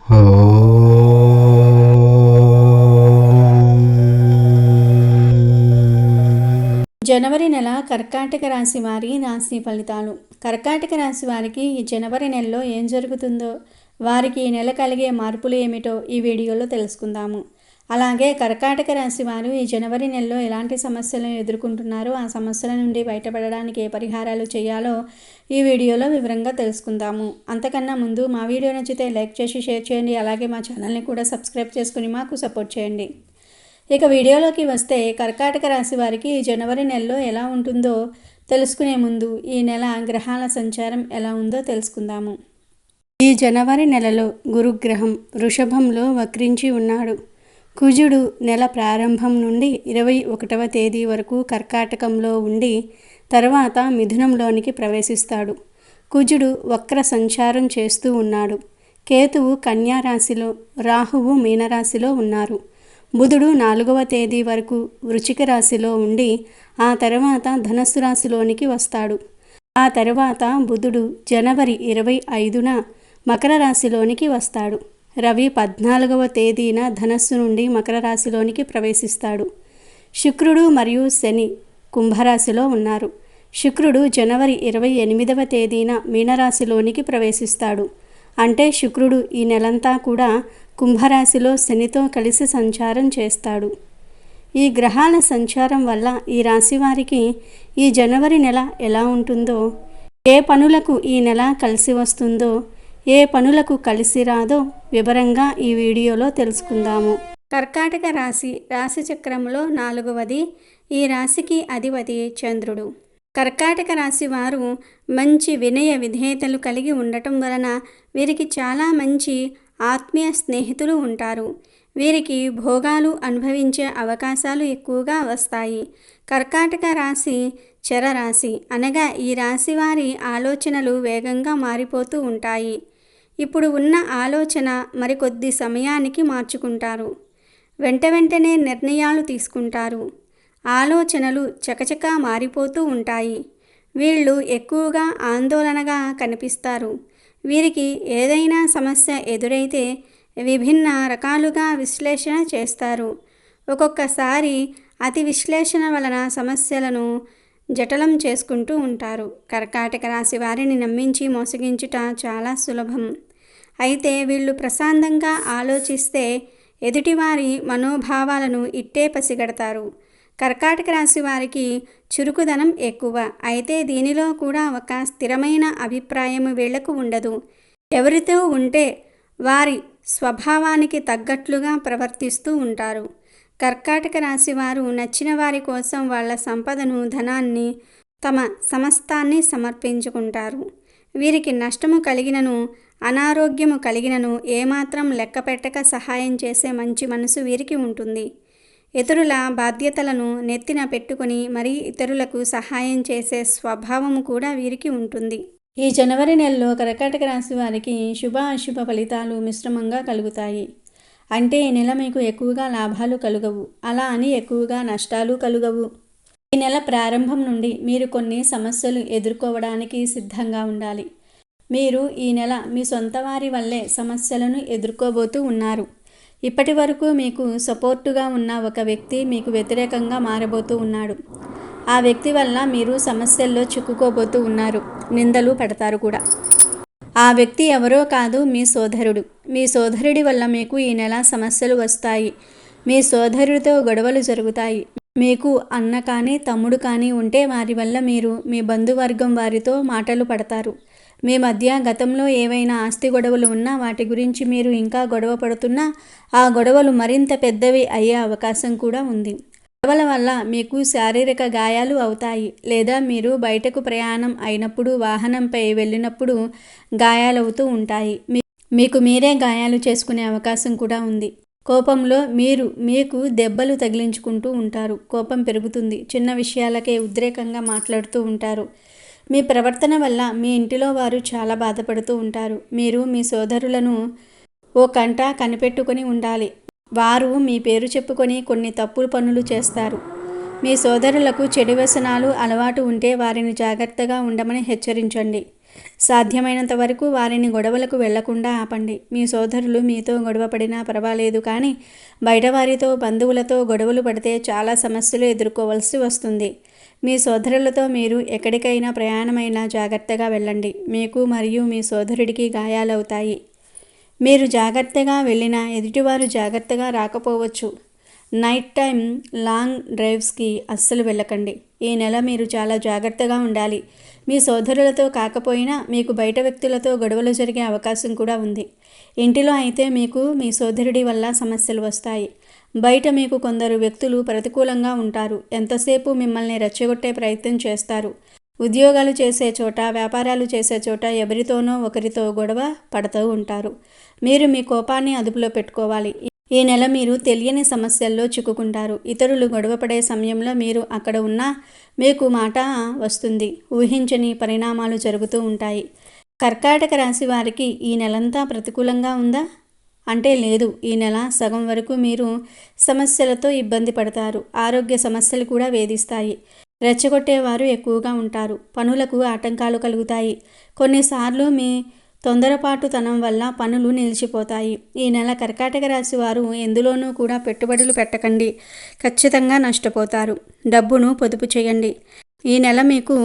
జనవరి నెల కర్కాటక రాశి వారి రాశి ఫలితాలు. కర్కాటక రాశి వారికి ఈ జనవరి నెలలో ఏం జరుగుతుందో, వారికి ఈ నెల కలిగే మార్పులు ఏమిటో ఈ వీడియోలో తెలుసుకుందాము. అలాగే కర్కాటక రాశి వారు ఈ జనవరి నెలలో ఎలాంటి సమస్యలను ఎదుర్కొంటున్నారో, ఆ సమస్యల నుండి బయటపడడానికి ఏ పరిహారాలు చేయాలో ఈ వీడియోలో వివరంగా తెలుసుకుందాము. అంతకన్నా ముందు మా వీడియో నచ్చితే లైక్ చేసి షేర్ చేయండి. అలాగే మా ఛానల్ని కూడా సబ్స్క్రైబ్ చేసుకుని మాకు సపోర్ట్ చేయండి. ఇక వీడియోలోకి వస్తే కర్కాటక రాశి వారికి జనవరి నెలలో ఎలా ఉంటుందో తెలుసుకునే ముందు ఈ నెల గ్రహాల సంచారం ఎలా ఉందో తెలుసుకుందాము. ఈ జనవరి నెలలో గురుగ్రహం వృషభంలో వక్రించి ఉన్నాడు. కుజుడు నెల ప్రారంభం నుండి 21వ తేదీ వరకు కర్కాటకంలో ఉండి తర్వాత మిథునంలోనికి ప్రవేశిస్తాడు. కుజుడు వక్ర సంచారం చేస్తూ ఉన్నాడు. కేతువు కన్యా రాశిలో, రాహువు మీనరాశిలో ఉన్నారు. బుధుడు 4వ తేదీ వరకు వృశ్చిక రాశిలో ఉండి ఆ తర్వాత ధనస్సు రాశిలోనికి వస్తాడు. ఆ తర్వాత బుధుడు జనవరి 25న మకర రాశిలోనికి వస్తాడు. రవి 14వ తేదీన ధనస్సు నుండి మకర రాశిలోనికి ప్రవేశిస్తాడు. శుక్రుడు మరియు శని కుంభరాశిలో ఉన్నారు. శుక్రుడు జనవరి 28వ తేదీన మీనరాశిలోనికి ప్రవేశిస్తాడు. అంటే శుక్రుడు ఈ నెలంతా కూడా కుంభరాశిలో శనితో కలిసి సంచారం చేస్తాడు. ఈ గ్రహాల సంచారం వల్ల ఈ రాశి వారికి ఈ జనవరి నెల ఎలా ఉంటుందో, ఏ పనులకు ఈ నెల కలిసి వస్తుందో, ఏ పనులకు కలిసి రాదో వివరంగా ఈ వీడియోలో తెలుసుకుందాము. కర్కాటక రాశి రాశి చక్రంలో 4వది. ఈ రాశికి అధిపతి చంద్రుడు. కర్కాటక రాశి వారు మంచి వినయ విధేయతలు కలిగి ఉండటం వలన వీరికి చాలా మంచి ఆత్మీయ స్నేహితులు ఉంటారు. వీరికి భోగాలు అనుభవించే అవకాశాలు ఎక్కువగా వస్తాయి. కర్కాటక రాశి చరరాశి అనగా ఈ రాశి వారి ఆలోచనలు వేగంగా మారిపోతూ ఉంటాయి. ఇప్పుడు ఉన్న ఆలోచన మరికొద్ది సమయానికి మార్చుకుంటారు. వెంటనే నిర్ణయాలు తీసుకుంటారు. ఆలోచనలు చకచకా మారిపోతూ ఉంటాయి. వీళ్ళు ఎక్కువగా ఆందోళనగా కనిపిస్తారు. వీరికి ఏదైనా సమస్య ఎదురైతే విభిన్న రకాలుగా విశ్లేషణ చేస్తారు. ఒక్కొక్కసారి అతి విశ్లేషణ వలన సమస్యలను జటిలం చేసుకుంటూ ఉంటారు. కర్కాటక రాశి వారిని నమ్మించి మోసగించుట చాలా సులభం. అయితే వీళ్ళు ప్రశాంతంగా ఆలోచిస్తే ఎదుటివారి మనోభావాలను ఇట్టే పసిగడతారు. కర్కాటక రాశి వారికి చురుకుదనం ఎక్కువ. అయితే దీనిలో కూడా ఒక స్థిరమైన అభిప్రాయం వీళ్లకు ఉండదు. ఎవరితో ఉంటే వారి స్వభావానికి తగ్గట్లుగా ప్రవర్తిస్తూ ఉంటారు. కర్కాటక రాశి వారు నచ్చిన వారి కోసం వాళ్ళ సంపదను, ధనాన్ని, తమ సమస్తాన్ని సమర్పించుకుంటారు. వీరికి నష్టము కలిగినను, అనారోగ్యము కలిగినను ఏమాత్రం లెక్క పెట్టక సహాయం చేసే మంచి మనసు వీరికి ఉంటుంది. ఇతరుల బాధ్యతలను నెత్తిన పెట్టుకుని మరీ ఇతరులకు సహాయం చేసే స్వభావము కూడా వీరికి ఉంటుంది. ఈ జనవరి నెలలో కర్కాటక రాశి వారికి శుభ అశుభ ఫలితాలు మిశ్రమంగా కలుగుతాయి. అంటే ఈ నెల మీకు ఎక్కువగా లాభాలు కలుగవు, అలా అని ఎక్కువగా నష్టాలు కలుగవు. ఈ నెల ప్రారంభం నుండి మీరు కొన్ని సమస్యలు ఎదుర్కోవడానికి సిద్ధంగా ఉండాలి. మీరు ఈ నెల మీ సొంత వారి వల్లే సమస్యలను ఎదుర్కోబోతూ ఉన్నారు. ఇప్పటి వరకు మీకు సపోర్టుగా ఉన్న ఒక వ్యక్తి మీకు వ్యతిరేకంగా మారబోతూ ఉన్నాడు. ఆ వ్యక్తి వల్ల మీరు సమస్యల్లో చిక్కుకోబోతూ ఉన్నారు. నిందలు పడతారు కూడా. ఆ వ్యక్తి ఎవరో కాదు, మీ సోదరుడు. మీ సోదరుడి వల్ల మీకు ఈ నెల సమస్యలు వస్తాయి. మీ సోదరుడితో గొడవలు జరుగుతాయి. మీకు అన్న కానీ తమ్ముడు కానీ ఉంటే వారి వల్ల మీరు మీ బంధువర్గం వారితో మాటలు పడతారు. మీ మధ్య గతంలో ఏవైనా ఆస్తి గొడవలు ఉన్నా వాటి గురించి మీరు ఇంకా గొడవ పడుతున్నా ఆ గొడవలు మరింత పెద్దవి అయ్యే అవకాశం కూడా ఉంది. గొడవల వల్ల మీకు శారీరక గాయాలు అవుతాయి. లేదా మీరు బయటకు ప్రయాణం అయినప్పుడు, వాహనంపై వెళ్ళినప్పుడు గాయాలవుతూ ఉంటాయి. మీకు మీరే గాయాలు చేసుకునే అవకాశం కూడా ఉంది. కోపంలో మీకు దెబ్బలు తగిలించుకుంటూ ఉంటారు. కోపం పెరుగుతుంది. చిన్న విషయాలకే ఉద్రేకంగా మాట్లాడుతూ ఉంటారు. మీ ప్రవర్తన వల్ల మీ ఇంటిలో వారు చాలా బాధపడుతూ ఉంటారు. మీరు మీ సోదరులను ఓ కంట కనిపెట్టుకొని ఉండాలి. వారు మీ పేరు చెప్పుకొని కొన్ని తప్పుడు పనులు చేస్తారు. మీ సోదరులకు చెడు వ్యసనాలు అలవాటు ఉంటే వారిని జాగ్రత్తగా ఉండమని హెచ్చరించండి. సాధ్యమైనంత వరకు వారిని గొడవలకు వెళ్లకుండా ఆపండి. మీ సోదరులు మీతో గొడవ పడినా పర్వాలేదు, కానీ బయటవారితో, బంధువులతో గొడవలు పడితే చాలా సమస్యలు ఎదుర్కోవాల్సి వస్తుంది. మీ సోదరులతో మీరు ఎక్కడికైనా ప్రయాణమైనా జాగ్రత్తగా వెళ్ళండి. మీకు మరియు మీ సోదరుడికి గాయాలవుతాయి. మీరు జాగ్రత్తగా వెళ్ళినా ఎదుటివారు జాగ్రత్తగా రాకపోవచ్చు. నైట్ టైం లాంగ్ డ్రైవ్స్కి అస్సలు వెళ్ళకండి. ఈ నెల మీరు చాలా జాగ్రత్తగా ఉండాలి. మీ సోదరులతో కాకపోయినా మీకు బయట వ్యక్తులతో గొడవలు జరిగే అవకాశం కూడా ఉంది. ఇంటిలో అయితే మీకు మీ సోదరుడి వల్ల సమస్యలు వస్తాయి. బయట మీకు కొందరు వ్యక్తులు ప్రతికూలంగా ఉంటారు. ఎంతసేపు మిమ్మల్ని రెచ్చగొట్టే ప్రయత్నం చేస్తారు. ఉద్యోగాలు చేసే చోట, వ్యాపారాలు చేసే చోట ఎవరితోనో ఒకరితో గొడవ పడుతూ ఉంటారు. మీరు మీ కోపాన్ని అదుపులో పెట్టుకోవాలి. ఈ నెల మీరు తెలియని సమస్యల్లో చిక్కుకుంటారు. ఇతరులు గొడవపడే సమయంలో మీరు అక్కడ ఉన్నా మీకు మాట వస్తుంది. ఊహించని పరిణామాలు జరుగుతూ ఉంటాయి. కర్కాటక రాశి వారికి ఈ నెలంతా ప్రతికూలంగా ఉందా అంటే లేదు. ఈ నెల సగం వరకు మీరు సమస్యలతో ఇబ్బంది పడతారు. ఆరోగ్య సమస్యలు కూడా వేధిస్తాయి. రెచ్చగొట్టేవారు ఎక్కువగా ఉంటారు. పనులకు ఆటంకాలు కలుగుతాయి. కొన్నిసార్లు మీ తొందరపాటుతనం వల్ల పనులు నిలిచిపోతాయి. ఈ నెల కర్కాటక రాశి వారు ఎందులోనూ కూడా పెట్టుబడులు పెట్టకండి. ఖచ్చితంగా నష్టపోతారు. డబ్బును పొదుపు చేయండి. ఈ నెల మీకు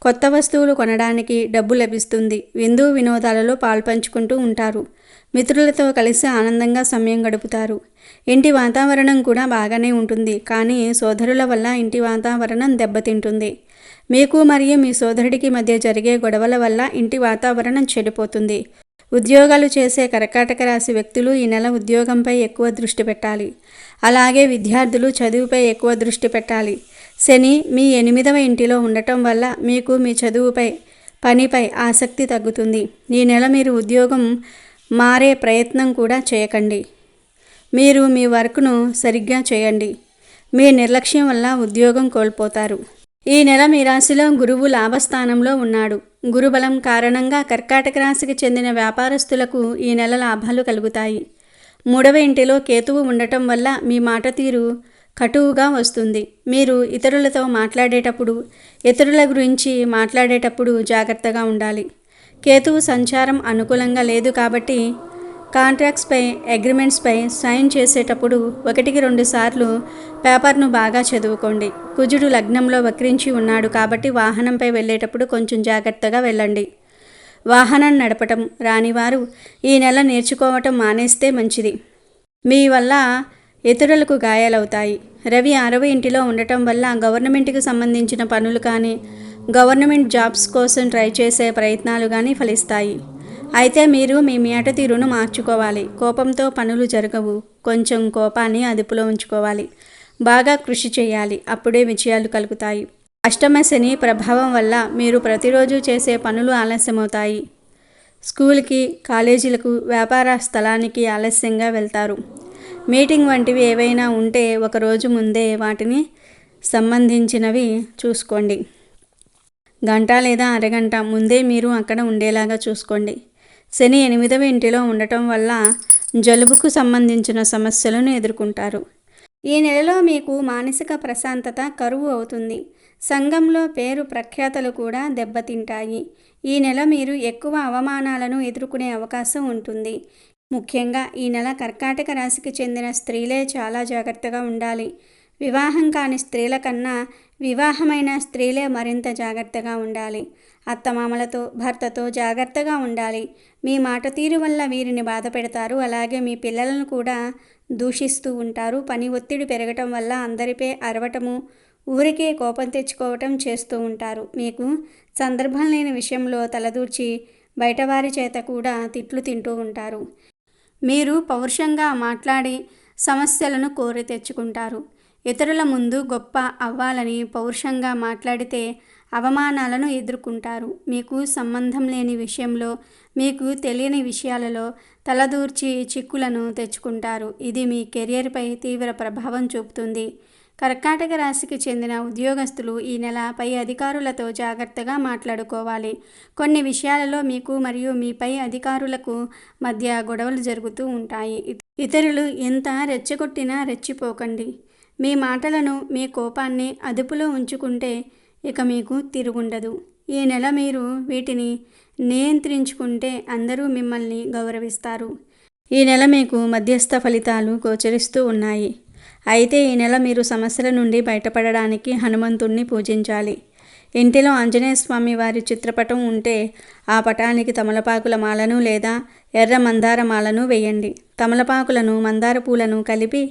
కొత్త వస్తువులు కొనడానికి డబ్బు లభిస్తుంది. విందు వినోదాలలో పాల్పంచుకుంటూ ఉంటారు. మిత్రులతో కలిసి ఆనందంగా సమయం గడుపుతారు. ఇంటి వాతావరణం కూడా బాగానే ఉంటుంది, కానీ సోదరుల వల్ల ఇంటి వాతావరణం దెబ్బతింటుంది. మీకు మరియు మీ సోదరుడికి మధ్య జరిగే గొడవల వల్ల ఇంటి వాతావరణం చెడిపోతుంది. ఉద్యోగాలు చేసే కర్కాటక రాశి వ్యక్తులు ఈ నెల ఉద్యోగంపై ఎక్కువ దృష్టి పెట్టాలి. అలాగే విద్యార్థులు చదువుపై ఎక్కువ దృష్టి పెట్టాలి. శని మీ 8వ ఇంటిలో ఉండటం వల్ల మీకు మీ చదువుపై, పనిపై ఆసక్తి తగ్గుతుంది. ఈ నెల మీరు ఉద్యోగం మారే ప్రయత్నం కూడా చేయకండి. మీరు మీ వర్క్ను సరిగ్గా చేయండి. మీ నిర్లక్ష్యం వల్ల ఉద్యోగం కోల్పోతారు. ఈ నెల మీ రాశిలో గురువు లాభస్థానంలో ఉన్నాడు. గురుబలం కారణంగా కర్కాటక రాశికి చెందిన వ్యాపారస్తులకు ఈ నెల లాభాలు కలుగుతాయి. 3వ ఇంటిలో కేతువు ఉండటం వల్ల మీ మాట తీరు కటువుగా వస్తుంది. మీరు ఇతరులతో మాట్లాడేటప్పుడు, ఇతరుల గురించి మాట్లాడేటప్పుడు జాగ్రత్తగా ఉండాలి. కేతువు సంచారం అనుకూలంగా లేదు కాబట్టి కాంట్రాక్ట్స్పై, అగ్రిమెంట్స్పై సైన్ చేసేటప్పుడు 1-2 సార్లు పేపర్ను బాగా చదువుకోండి. కుజుడు లగ్నంలో వక్రించి ఉన్నాడు కాబట్టి వాహనంపై వెళ్ళేటప్పుడు కొంచెం జాగ్రత్తగా వెళ్ళండి. వాహనం నడపటం రానివారు ఈ నెల నేర్చుకోవటం మానేస్తే మంచిది. మీ వల్ల ఇతరులకు గాయాలవుతాయి. రవి 6వ ఇంటిలో ఉండటం వల్ల గవర్నమెంట్కి సంబంధించిన పనులు కానీ, గవర్నమెంట్ జాబ్స్ కోసం ట్రై చేసే ప్రయత్నాలు కానీ ఫలిస్తాయి. అయితే మీరు మీ మాట తీరును మార్చుకోవాలి. కోపంతో పనులు జరగవు. కొంచెం కోపాన్ని అదుపులో ఉంచుకోవాలి. బాగా కృషి చేయాలి. అప్పుడే విజయాలు కలుగుతాయి. అష్టమ శని ప్రభావం వల్ల మీరు ప్రతిరోజు చేసే పనులు ఆలస్యమవుతాయి. స్కూల్కి, కాలేజీలకు, వ్యాపార స్థలానికి ఆలస్యంగా వెళ్తారు. మీటింగ్ వంటివి ఏవైనా ఉంటే ఒకరోజు ముందే వాటిని సంబంధించినవి చూసుకోండి. గంట లేదా అరగంట ముందే మీరు అక్కడ ఉండేలాగా చూసుకోండి. శని 8వ ఇంటిలో ఉండటం వల్ల జలుబుకు సంబంధించిన సమస్యలను ఎదుర్కొంటారు. ఈ నెలలో మీకు మానసిక ప్రశాంతత కరువు అవుతుంది. సంఘంలో పేరు ప్రఖ్యాతలు కూడా దెబ్బతింటాయి. ఈ నెల మీరు ఎక్కువ అవమానాలను ఎదుర్కొనే అవకాశం ఉంటుంది. ముఖ్యంగా ఈ నెల కర్కాటక రాశికి చెందిన స్త్రీలే చాలా జాగ్రత్తగా ఉండాలి. వివాహం కాని స్త్రీల కన్నా వివాహమైన స్త్రీలే మరింత జాగ్రత్తగా ఉండాలి. అత్తమామలతో, భర్తతో జాగ్రత్తగా ఉండాలి. మీ మాట తీరు వల్ల వీరిని బాధ పెడతారు. అలాగే మీ పిల్లలను కూడా దూషిస్తూ ఉంటారు. పని ఒత్తిడి పెరగటం వల్ల అందరిపై అరవటము, ఊరికే కోపం తెచ్చుకోవటం చేస్తూ ఉంటారు. మీకు సందర్భం లేని విషయంలో తలదూర్చి బయటవారి చేత కూడా తిట్లు తింటూ ఉంటారు. మీరు పౌరుషంగా మాట్లాడి సమస్యలను కోరి తెచ్చుకుంటారు. ఇతరుల ముందు గొప్ప అవ్వాలని పౌరుషంగా మాట్లాడితే అవమానాలను ఎదుర్కొంటారు. మీకు సంబంధం లేని విషయంలో, మీకు తెలియని విషయాలలో తలదూర్చి చిక్కులను తెచ్చుకుంటారు. ఇది మీ కెరియర్పై తీవ్ర ప్రభావం చూపుతుంది. కర్కాటక రాశికి చెందిన ఉద్యోగస్తులు ఈ నెల పై అధికారులతో జాగ్రత్తగా మాట్లాడుకోవాలి. కొన్ని విషయాలలో మీకు మరియు మీ పై అధికారులకు మధ్య గొడవలు జరుగుతూ ఉంటాయి. ఇతరులు ఎంత రెచ్చగొట్టినా రెచ్చిపోకండి. మీ మాటలను, మీ కోపాన్ని అదుపులో ఉంచుకుంటే ఇక మీకు తిరుగుండదు. ఈ నెల మీరు వీటిని నియంత్రించుకుంటే అందరూ మిమ్మల్ని గౌరవిస్తారు. ఈ నెల మీకు మధ్యస్థ ఫలితాలు గోచరిస్తూ ఉన్నాయి. అయితే ఈ నెల మీరు సమస్యల నుండి బయటపడడానికి హనుమంతుణ్ణి పూజించాలి. ఇంటిలో ఆంజనేయ స్వామి వారి చిత్రపటం ఉంటే ఆ పటానికి తమలపాకుల మాలను లేదా ఎర్ర మందార మాలను వేయండి. తమలపాకులను మందార పూలను కలిపి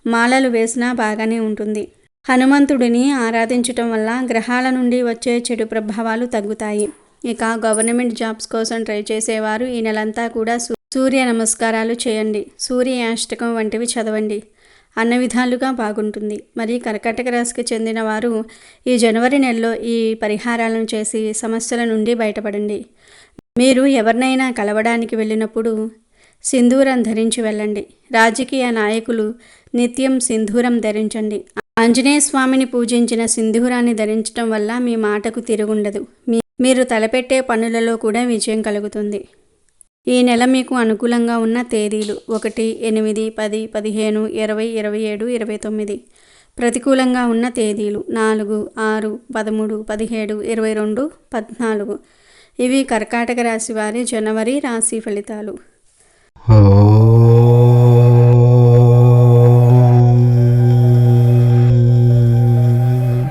మాలలు వేసినా బాగానే ఉంటుంది. హనుమంతుడిని ఆరాధించటం వల్ల గ్రహాల నుండి వచ్చే చెడు ప్రభావాలు తగ్గుతాయి. ఇక గవర్నమెంట్ జాబ్స్ కోసం ట్రై చేసేవారు ఈ నెలంతా కూడా సూర్య నమస్కారాలు చేయండి, సూర్య అష్టకం వంటివి చదవండి. అన్ని విధాలుగా బాగుంటుంది. మరి కర్కాటక రాశికి చెందిన వారు ఈ జనవరి నెలలో ఈ పరిహారాలను చేసి సమస్యల నుండి బయటపడండి. మీరు ఎవరినైనా కలవడానికి వెళ్ళినప్పుడు సింధూరం ధరించి వెళ్ళండి. రాజకీయ నాయకులు నిత్యం సింధూరం ధరించండి. ఆంజనేయ స్వామిని పూజించిన సింధూరాన్ని ధరించడం వల్ల మీ మాటకు తిరుగుండదు. మీరు తలపెట్టే పనులలో కూడా విజయం కలుగుతుంది. ఈ నెల మీకు అనుకూలంగా ఉన్న తేదీలు 1, 8, 10, 15, 20, 27, 29. ప్రతికూలంగా ఉన్న తేదీలు 4, 6, 13, 17, 22, 14. ఇవి కర్కాటక రాశి వారి జనవరి రాశి ఫలితాలు.